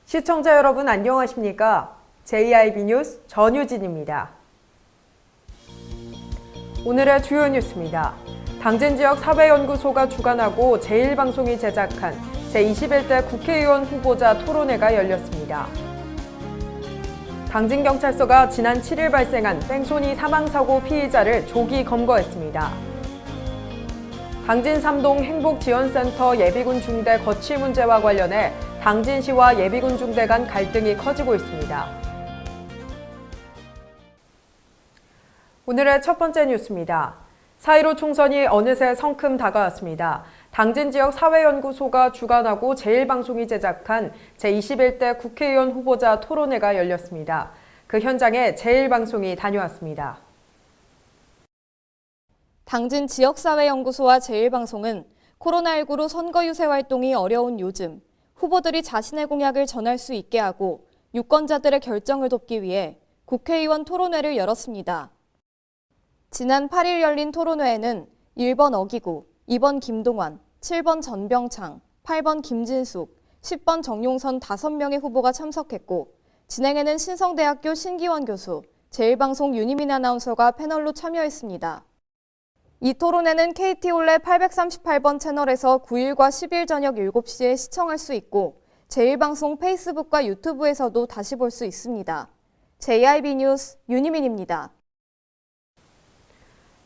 시청자 여러분 안녕하십니까? JIB 뉴스 전유진입니다. 오늘의 주요 뉴스입니다. 당진 지역 사회연구소가 주관하고 제1방송이 제작한 제21대 국회의원 후보자 토론회가 열렸습니다. 당진경찰서가 지난 7일 발생한 뺑소니 사망사고 피의자를 조기 검거했습니다. 당진 3동 행복지원센터 예비군 중대 거취 문제와 관련해 당진시와 예비군 중대 간 갈등이 커지고 있습니다. 오늘의 첫 번째 뉴스입니다. 4.15 총선이 어느새 성큼 다가왔습니다. 당진 지역 사회연구소가 주관하고 제1방송이 제작한 제21대 국회의원 후보자 토론회가 열렸습니다. 그 현장에 제1방송이 다녀왔습니다. 당진 지역사회연구소와 제1방송은 코로나19로 선거 유세 활동이 어려운 요즘 후보들이 자신의 공약을 전할 수 있게 하고 유권자들의 결정을 돕기 위해 국회의원 토론회를 열었습니다. 지난 8일 열린 토론회에는 1번 어기구, 2번 김동완, 7번 전병창, 8번 김진숙, 10번 정용선 5명의 후보가 참석했고 진행에는 신성대학교 신기원 교수, 제1방송 윤희민 아나운서가 패널로 참여했습니다. 이 토론회는 KT 올레 838번 채널에서 9일과 10일 저녁 7시에 시청할 수 있고 제1방송 페이스북과 유튜브에서도 다시 볼 수 있습니다. JIB 뉴스 윤희민입니다.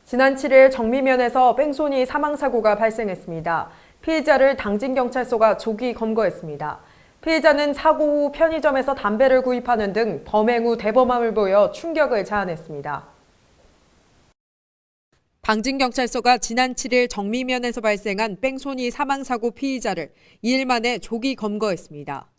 지난 7일 정미면에서 뺑소니 사망사고가 발생했습니다. 피해자를 당진경찰서가 조기 검거했습니다. 피해자는 사고 후 편의점에서 담배를 구입하는 등 범행 후 대범함을 보여 충격을 자아냈습니다. 당진경찰서가 지난 7일 정미면에서 발생한 뺑소니 사망사고 피의자를 2일 만에 조기 검거했습니다.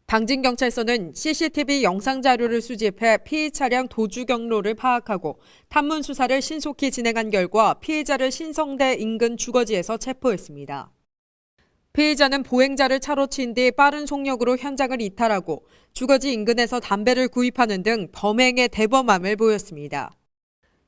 당진경찰서는 CCTV 영상 자료를 수집해 피해 차량 도주 경로를 파악하고 탐문 수사를 신속히 진행한 결과 피해자를 신성대 인근 주거지에서 체포했습니다. 피해자는 보행자를 차로 친 뒤 빠른 속력으로 현장을 이탈하고 주거지 인근에서 담배를 구입하는 등 범행의 대범함을 보였습니다.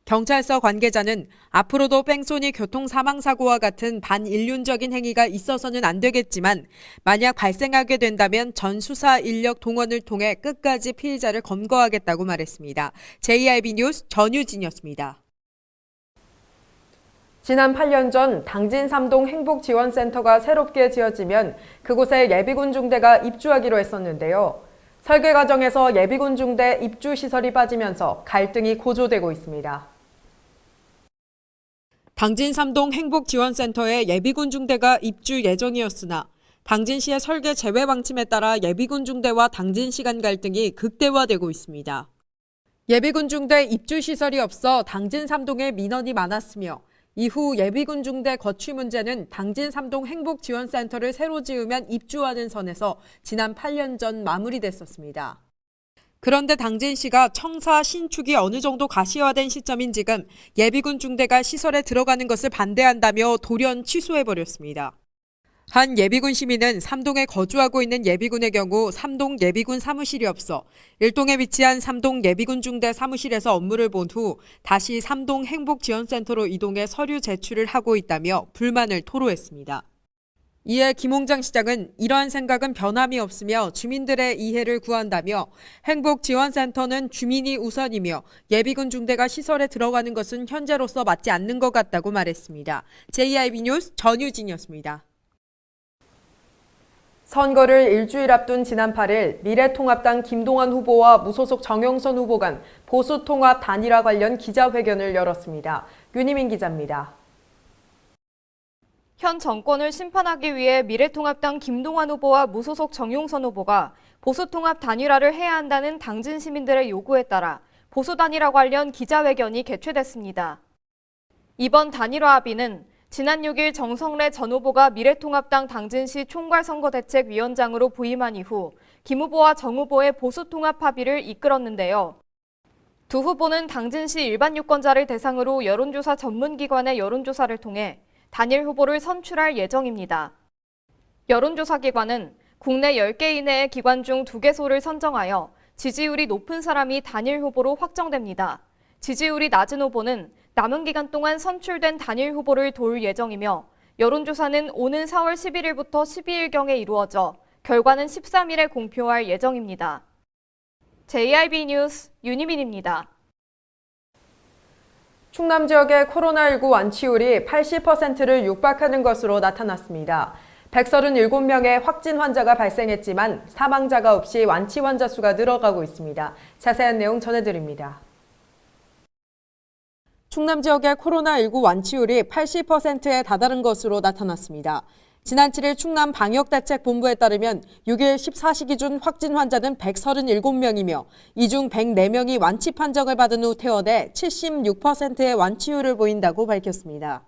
경찰서 관계자는 앞으로도 뺑소니 교통사망사고와 같은 반인륜적인 행위가 있어서는 안 되겠지만 만약 발생하게 된다면 전 수사 인력 동원을 통해 끝까지 피해자를 검거하겠다고 말했습니다. JIB 뉴스 전유진이었습니다. 지난 8년 전 당진 3동 행복지원센터가 새롭게 지어지면 그곳에 예비군 중대가 입주하기로 했었는데요. 설계 과정에서 예비군 중대 입주 시설이 빠지면서 갈등이 고조되고 있습니다. 당진 3동 행복지원센터에 예비군 중대가 입주 예정이었으나 당진시의 설계 제외 방침에 따라 예비군 중대와 당진시 간 갈등이 극대화되고 있습니다. 예비군 중대 입주 시설이 없어 당진 3동에 민원이 많았으며 이후 예비군 중대 거취 문제는 당진 3동 행복지원센터를 새로 지으면 입주하는 선에서 지난 8년 전 마무리됐었습니다. 그런데 당진시가 청사 신축이 어느 정도 가시화된 시점인 지금 예비군 중대가 시설에 들어가는 것을 반대한다며 돌연 취소해버렸습니다. 한 예비군 시민은 3동에 거주하고 있는 예비군의 경우 3동 예비군 사무실이 없어 1동에 위치한 3동 예비군 중대 사무실에서 업무를 본 후 다시 3동 행복지원센터로 이동해 서류 제출을 하고 있다며 불만을 토로했습니다. 이에 김홍장 시장은 이러한 생각은 변함이 없으며 주민들의 이해를 구한다며 행복지원센터는 주민이 우선이며 예비군 중대가 시설에 들어가는 것은 현재로서 맞지 않는 것 같다고 말했습니다. JIB 뉴스 전유진이었습니다. 선거를 일주일 앞둔 지난 8일 미래통합당 김동완 후보와 무소속 정용선 후보 간 보수통합 단일화 관련 기자회견을 열었습니다. 윤희민 기자입니다. 현 정권을 심판하기 위해 미래통합당 김동완 후보와 무소속 정용선 후보가 보수통합 단일화를 해야 한다는 당진 시민들의 요구에 따라 보수 단일화 관련 기자회견이 개최됐습니다. 이번 단일화 합의는 지난 6일 정성래 전 후보가 미래통합당 당진시 총괄선거대책위원장으로 부임한 이후 김 후보와 정 후보의 보수통합 합의를 이끌었는데요. 두 후보는 당진시 일반 유권자를 대상으로 여론조사 전문기관의 여론조사를 통해 단일 후보를 선출할 예정입니다. 여론조사 기관은 국내 10개 이내의 기관 중 2개소를 선정하여 지지율이 높은 사람이 단일 후보로 확정됩니다. 지지율이 낮은 후보는 남은 기간 동안 선출된 단일 후보를 도울 예정이며 여론조사는 오는 4월 11일부터 12일경에 이루어져 결과는 13일에 공표할 예정입니다. JIB 뉴스 윤희민입니다. 충남 지역의 코로나19 완치율이 80%를 육박하는 것으로 나타났습니다. 137명의 확진 환자가 발생했지만 사망자가 없이 완치 환자 수가 늘어가고 있습니다. 자세한 내용 전해드립니다. 충남 지역의 코로나19 완치율이 80%에 다다른 것으로 나타났습니다. 지난 7일 충남 방역대책본부에 따르면 6일 14시 기준 확진 환자는 137명이며 이 중 104명이 완치 판정을 받은 후 퇴원해 76%의 완치율을 보인다고 밝혔습니다.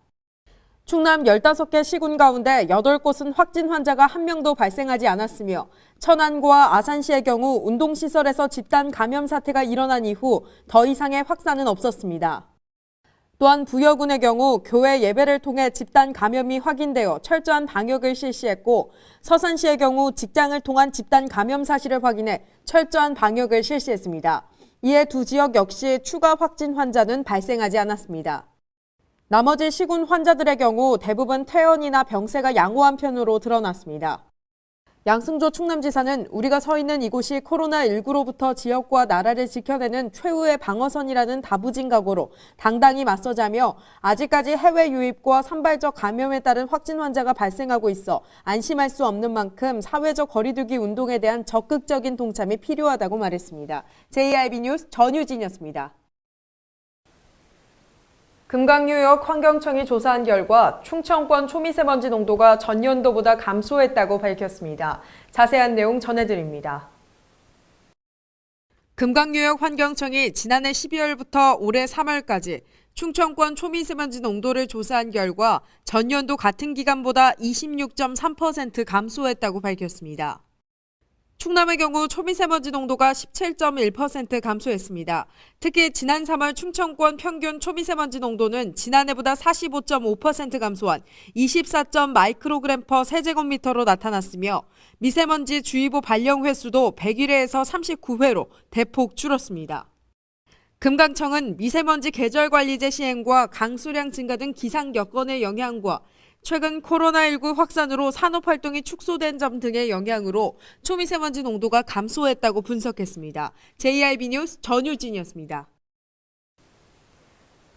충남 15개 시군 가운데 8곳은 확진 환자가 한 명도 발생하지 않았으며 천안과 아산시의 경우 운동시설에서 집단 감염 사태가 일어난 이후 더 이상의 확산은 없었습니다. 또한 부여군의 경우 교회 예배를 통해 집단 감염이 확인되어 철저한 방역을 실시했고 서산시의 경우 직장을 통한 집단 감염 사실을 확인해 철저한 방역을 실시했습니다. 이에 두 지역 역시 추가 확진 환자는 발생하지 않았습니다. 나머지 시군 환자들의 경우 대부분 퇴원이나 병세가 양호한 편으로 드러났습니다. 양승조 충남지사는 우리가 서 있는 이곳이 코로나19로부터 지역과 나라를 지켜내는 최후의 방어선이라는 다부진 각오로 당당히 맞서자며 아직까지 해외 유입과 산발적 감염에 따른 확진 환자가 발생하고 있어 안심할 수 없는 만큼 사회적 거리두기 운동에 대한 적극적인 동참이 필요하다고 말했습니다. JIB 뉴스 전유진이었습니다. 금강유역 환경청이 조사한 결과 충청권 초미세먼지 농도가 전년도보다 감소했다고 밝혔습니다. 자세한 내용 전해드립니다. 금강유역 환경청이 지난해 12월부터 올해 3월까지 충청권 초미세먼지 농도를 조사한 결과 전년도 같은 기간보다 26.3% 감소했다고 밝혔습니다. 충남의 경우 초미세먼지 농도가 17.1% 감소했습니다. 특히 지난 3월 충청권 평균 초미세먼지 농도는 지난해보다 45.5% 감소한 24. 마이크로그램 퍼 세제곱미터로 나타났으며 미세먼지 주의보 발령 횟수도 101회에서 39회로 대폭 줄었습니다. 금강청은 미세먼지 계절관리제 시행과 강수량 증가 등 기상 여건의 영향과 최근 코로나19 확산으로 산업활동이 축소된 점 등의 영향으로 초미세먼지 농도가 감소했다고 분석했습니다. JIB 뉴스 전유진이었습니다.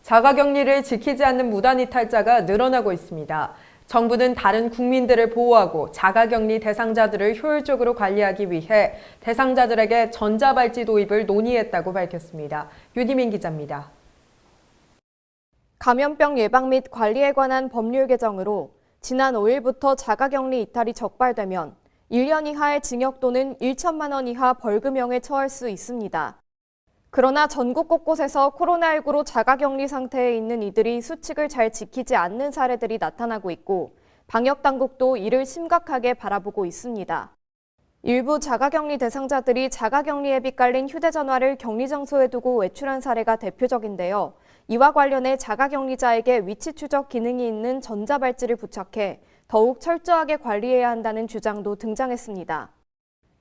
자가격리를 지키지 않는 무단 이탈자가 늘어나고 있습니다. 정부는 다른 국민들을 보호하고 자가격리 대상자들을 효율적으로 관리하기 위해 대상자들에게 전자발찌 도입을 논의했다고 밝혔습니다. 윤희민 기자입니다. 감염병 예방 및 관리에 관한 법률 개정으로 지난 5일부터 자가격리 이탈이 적발되면 1년 이하의 징역 또는 1천만 원 이하 벌금형에 처할 수 있습니다. 그러나 전국 곳곳에서 코로나19로 자가격리 상태에 있는 이들이 수칙을 잘 지키지 않는 사례들이 나타나고 있고 방역당국도 이를 심각하게 바라보고 있습니다. 일부 자가격리 대상자들이 자가격리 앱이 깔린 휴대전화를 격리장소에 두고 외출한 사례가 대표적인데요. 이와 관련해 자가격리자에게 위치 추적 기능이 있는 전자발찌를 부착해 더욱 철저하게 관리해야 한다는 주장도 등장했습니다.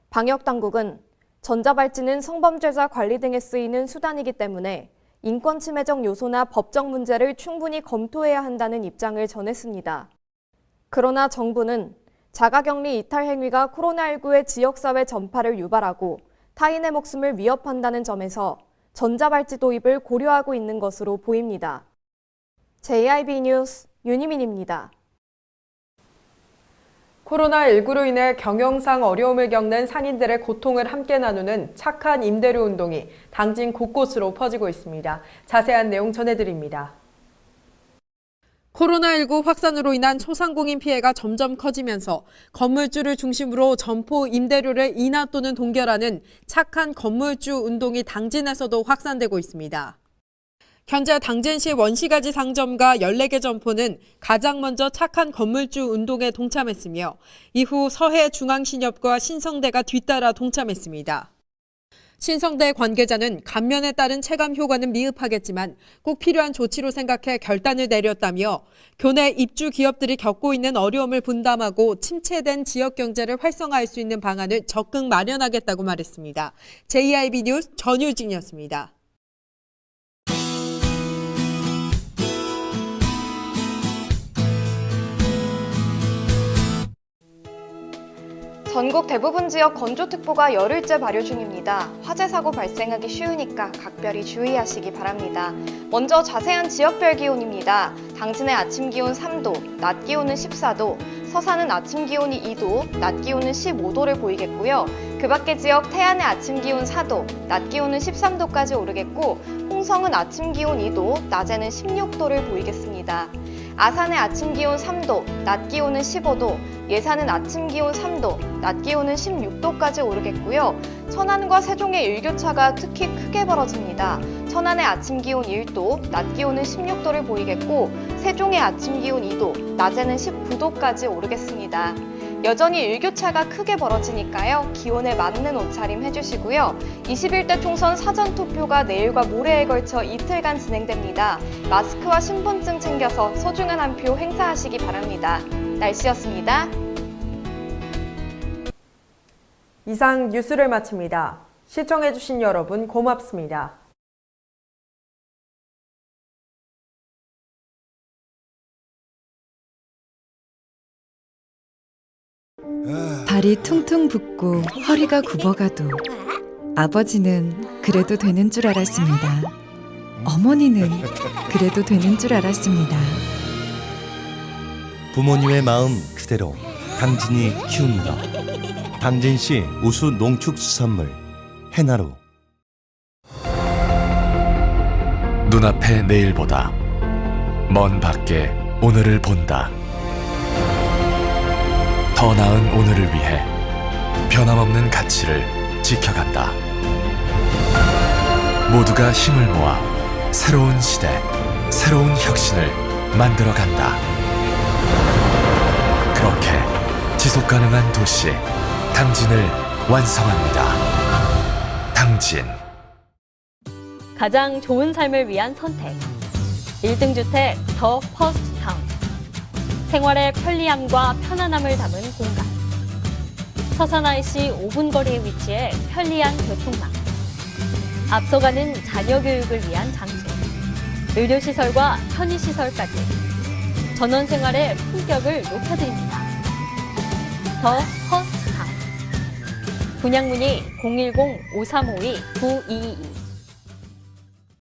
방역당국은 전자발찌는 성범죄자 관리 등에 쓰이는 수단이기 때문에 인권침해적 요소나 법적 문제를 충분히 검토해야 한다는 입장을 전했습니다. 그러나 정부는 자가격리 이탈 행위가 코로나19의 지역사회 전파를 유발하고 타인의 목숨을 위협한다는 점에서 전자발찌 도입을 고려하고 있는 것으로 보입니다. JIB 뉴스 윤희민입니다. 코로나19로 인해 경영상 어려움을 겪는 상인들의 고통을 함께 나누는 착한 임대료 운동이 당진 곳곳으로 퍼지고 있습니다. 자세한 내용 전해드립니다. 코로나19 확산으로 인한 소상공인 피해가 점점 커지면서 건물주를 중심으로 점포 임대료를 인하 또는 동결하는 착한 건물주 운동이 당진에서도 확산되고 있습니다. 현재 당진시 원시가지 상점과 14개 점포는 가장 먼저 착한 건물주 운동에 동참했으며 이후 서해 중앙신협과 신성대가 뒤따라 동참했습니다. 신성대 관계자는 감면에 따른 체감 효과는 미흡하겠지만 꼭 필요한 조치로 생각해 결단을 내렸다며 교내 입주 기업들이 겪고 있는 어려움을 분담하고 침체된 지역 경제를 활성화할 수 있는 방안을 적극 마련하겠다고 말했습니다. JIB 뉴스 전유진이었습니다. 전국 대부분 지역 건조특보가 열흘째 발효 중입니다. 화재 사고 발생하기 쉬우니까 각별히 주의하시기 바랍니다. 먼저 자세한 지역별 기온입니다. 당진의 아침 기온 3도, 낮 기온은 14도, 서산은 아침 기온이 2도, 낮 기온은 15도를 보이겠고요. 그 밖의 지역 태안의 아침 기온 4도, 낮 기온은 13도까지 오르겠고, 홍성은 아침 기온 2도, 낮에는 16도를 보이겠습니다. 아산의 아침 기온 3도, 낮 기온은 15도, 예산은 아침 기온 3도, 낮 기온은 16도까지 오르겠고요. 천안과 세종의 일교차가 특히 크게 벌어집니다. 천안의 아침 기온 1도, 낮 기온은 16도를 보이겠고, 세종의 아침 기온 2도, 낮에는 19도까지 오르겠습니다. 여전히 일교차가 크게 벌어지니까요. 기온에 맞는 옷차림 해주시고요. 21대 총선 사전투표가 내일과 모레에 걸쳐 이틀간 진행됩니다. 마스크와 신분증 챙겨서 소중한 한 표 행사하시기 바랍니다. 날씨였습니다. 이상 뉴스를 마칩니다. 시청해주신 여러분 고맙습니다. 발이 퉁퉁 붓고 허리가 굽어가도 아버지는 그래도 되는 줄 알았습니다. 어머니는 그래도 되는 줄 알았습니다. 부모님의 마음 그대로 당진이 키웁니다. 당진시 우수 농축수산물 해나루. 눈앞의 내일보다 먼 밖에 오늘을 본다. 더 나은 오늘을 위해 변함없는 가치를 지켜간다. 모두가 힘을 모아 새로운 시대, 새로운 혁신을 만들어간다. 그렇게 지속가능한 도시 당진을 완성합니다. 당진. 가장 좋은 삶을 위한 선택. 1등 주택 더 퍼스트 타운. 생활의 편리함과 편안함을 담은 공간. 서산 IC 5분 거리에 위치해 편리한 교통망. 앞서가는 자녀 교육을 위한 장소. 의료시설과 편의시설까지. 전원 생활의 품격을 높여드립니다. 더 퍼스트 타운. 분양 문의 010-5352-9222